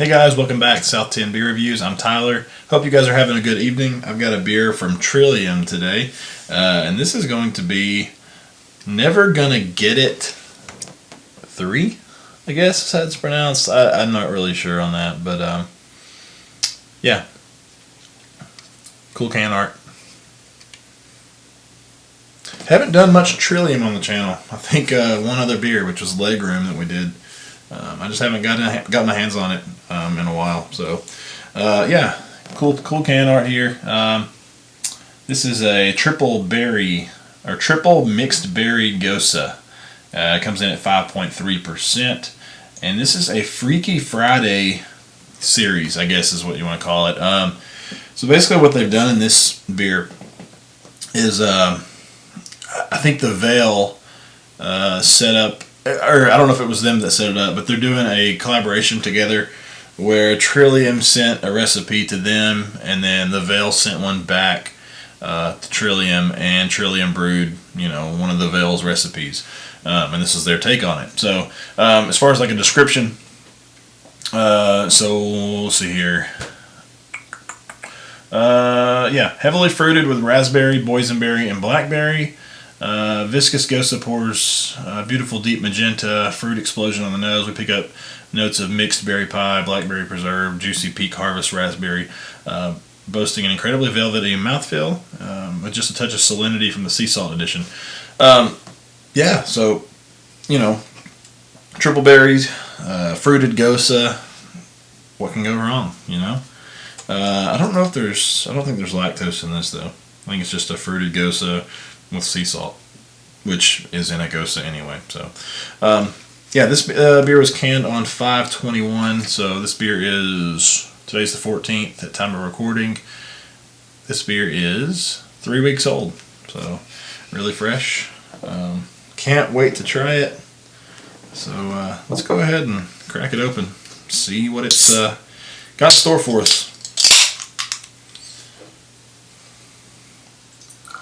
Hey guys, welcome back to South 10 Beer Reviews. I'm Tyler. Hope you guys are having a good evening. I've got a beer from Trillium today, and this is going to be Nevergonnagetit 3, I guess is how it's pronounced. I'm not really sure on that, but yeah, cool can art. Haven't done much Trillium on the channel. I think one other beer, which was Legroom, that we did. I just haven't got my hands on it in a while. So, yeah, cool can art here. This is a triple mixed berry Gosa. It comes in at 5.3%, and this is a Freaky Friday series, I guess is what you want to call it. So basically, what they've done in this beer is, I think the Veil set up. Or I don't know if it was them that set it up, but they're doing a collaboration together where Trillium sent a recipe to them, and then the Veil sent one back to Trillium, and Trillium brewed, one of the Veil's recipes, and this is their take on it. So as far as like a description, so we'll see here. Yeah, heavily fruited with raspberry, boysenberry, and blackberry. Viscous Gosa pours, beautiful deep magenta, fruit explosion on the nose. We pick up notes of mixed berry pie, blackberry preserve, juicy peak harvest raspberry, boasting an incredibly velvety mouthfeel, with just a touch of salinity from the sea salt addition. Yeah, so, triple berries, fruited Gosa, what can go wrong, I don't think there's lactose in this, though. I think it's just a fruited Gosa with sea salt, which is in a Gosa anyway. So, yeah, this beer was canned on 5/21. So this beer today's the 14th at time of recording. This beer is 3 weeks old, so really fresh. Can't wait to try it. So let's go ahead and crack it open, see what it's got in store for us.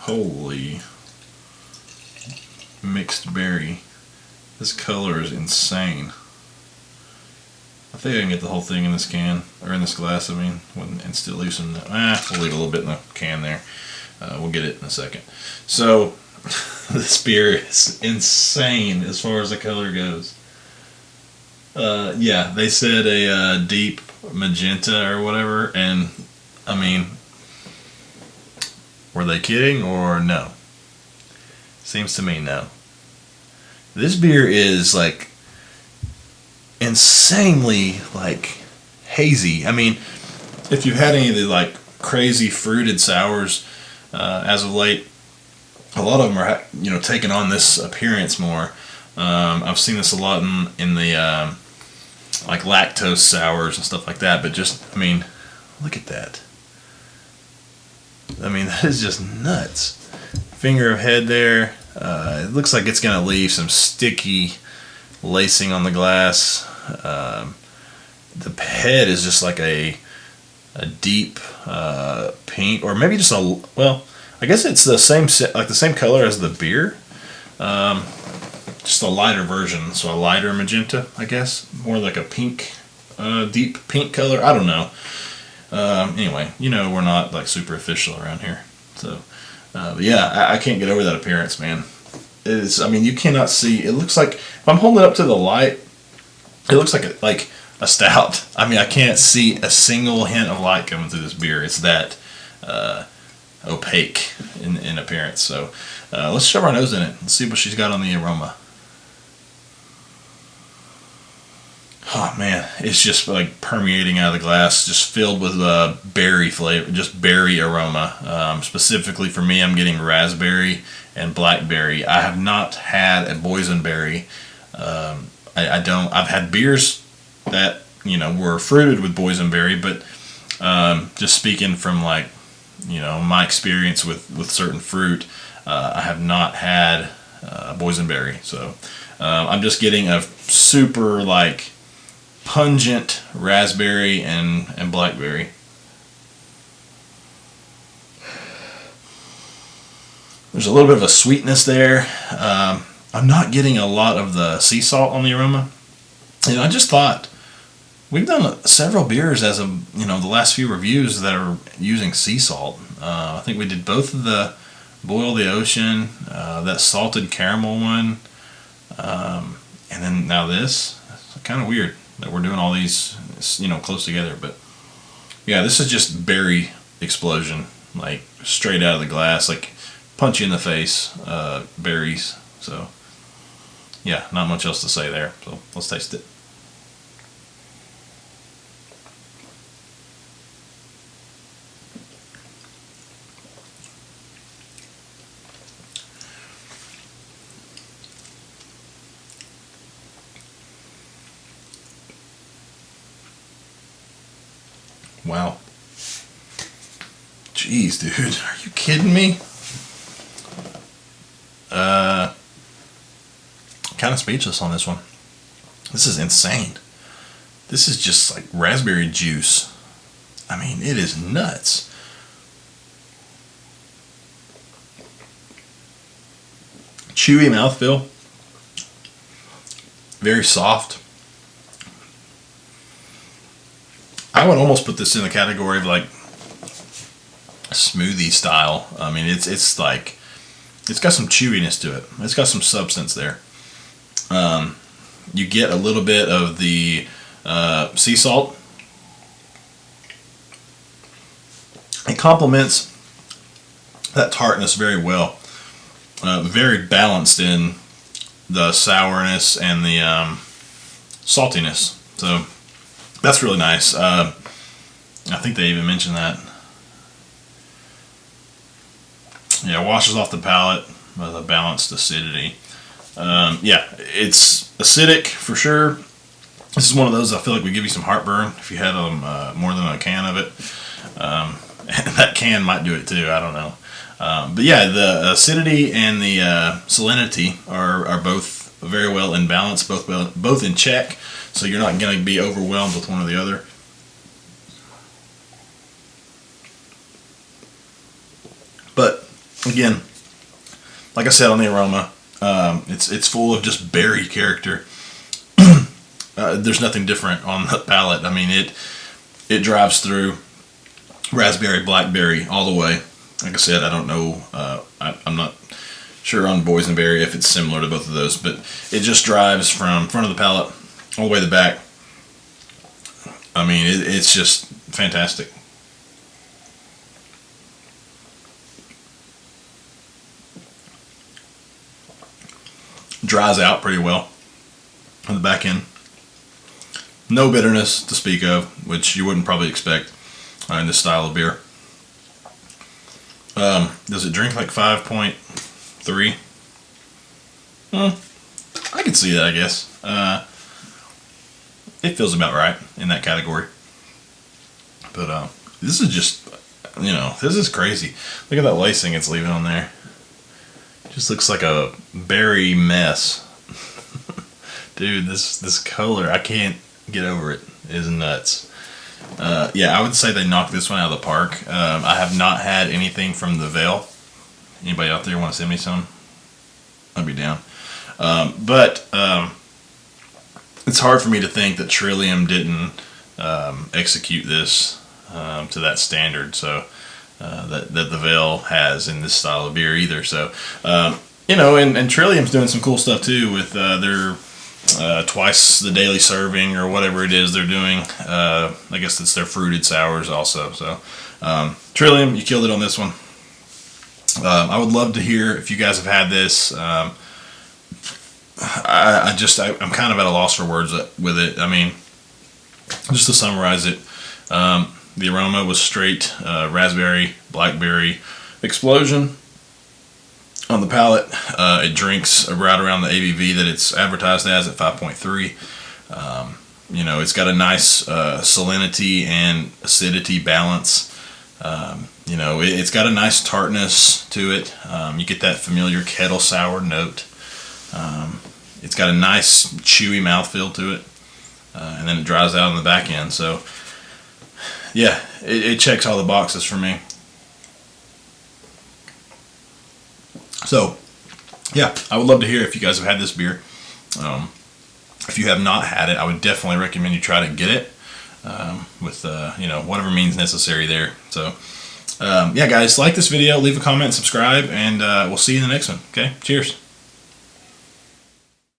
Holy mixed berry. This color is insane. I think I can get the whole thing in this can, or in this glass, and still leave some. We'll leave a little bit in the can there. We'll get it in a second. So, this beer is insane as far as the color goes. Yeah, they said a deep magenta or whatever, and were they kidding or no? Seems to me no. This beer is like insanely like hazy. If you've had any of the like crazy fruited sours as of late, a lot of them are taking on this appearance more. I've seen this a lot in the like lactose sours and stuff like that. But just look at that. That is just nuts. Finger of head there. It looks like it's going to leave some sticky lacing on the glass. The head is just like a deep pink, or maybe just I guess it's the same color as the beer. Just a lighter version, so a lighter magenta, I guess. More like a pink, deep pink color. I don't know. Anyway, we're not like super official around here, so but yeah, I can't get over that appearance, man. It's, you cannot see. It looks like, if I'm holding it up to the light, it looks like a stout. I can't see a single hint of light coming through this beer. It's that opaque in appearance. So let's shove our nose in it and see what she's got on the aroma. Oh man, it's just like permeating out of the glass, just filled with berry flavor, just berry aroma. Specifically for me, I'm getting raspberry and blackberry. I have not had a boysenberry. I've had beers that were fruited with boysenberry, but just speaking from my experience with certain fruit, I have not had boysenberry. So I'm just getting a super pungent raspberry and blackberry. There's a little bit of a sweetness there. I'm not getting a lot of the sea salt on the aroma. I just thought we've done several beers as of the last few reviews that are using sea salt. I think we did both of the Boil the Ocean, that salted caramel one, and then now this. It's kind of weird that we're doing all these close together, but yeah, this is just berry explosion, like straight out of the glass, like punch you in the face, berries. So yeah, not much else to say there. So let's taste it. Wow. Jeez, dude. Are you kidding me? Kind of speechless on this one. This is insane. This is just like raspberry juice. I mean, it is nuts. Chewy mouthfeel. Very soft. I would almost put this in the category of like smoothie style. I mean, it's like, it's got some chewiness to it. It's got some substance there. You get a little bit of the sea salt. It complements that tartness very well. Very balanced in the sourness and the saltiness. So that's really nice. I think they even mentioned that. Yeah, washes off the palate with a balanced acidity. Yeah, it's acidic for sure. This is one of those I feel like would give you some heartburn if you had more than a can of it. And that can might do it too, I don't know. But yeah, the acidity and the salinity are both very well in balance, both in check, so you're not going to be overwhelmed with one or the other. But again, like I said on the aroma, it's full of just berry character. There's nothing different on the palate. I mean, it drives through raspberry, blackberry all the way. Like I said, I don't know. I'm not sure on boysenberry if it's similar to both of those, but it just drives from front of the palate all the way to the back. I mean, it's just fantastic. Dries out pretty well on the back end. No bitterness to speak of, which you wouldn't probably expect in this style of beer. Does it drink like 5.3? I can see that, I guess. It feels about right in that category. But this is just, this is crazy. Look at that lacing it's leaving on there. Just looks like a berry mess. Dude, this color, I can't get over it. It is nuts. Yeah, I would say they knocked this one out of the park. I have not had anything from the Veil. Anybody out there want to send me some? I'd be down. But it's hard for me to think that Trillium didn't execute this to that standard. So that the Veil has in this style of beer either. So and Trillium's doing some cool stuff too with their twice the daily serving or whatever it is they're doing. I guess it's their fruited sours also. So Trillium, you killed it on this one. I would love to hear if you guys have had this. I'm kind of at a loss for words with it. I mean, just to summarize it, the aroma was straight raspberry, blackberry explosion on the palate. It drinks right around the ABV that it's advertised as at 5.3. It's got a nice salinity and acidity balance. It's got a nice tartness to it. You get that familiar kettle sour note. It's got a nice chewy mouthfeel to it. And then it dries out on the back end. So, yeah, it checks all the boxes for me. So, yeah, I would love to hear if you guys have had this beer. If you have not had it, I would definitely recommend you try to get it. with you know, whatever means necessary there. So yeah, guys, like this video, leave a comment, subscribe, and we'll see you in the next one. Okay, cheers.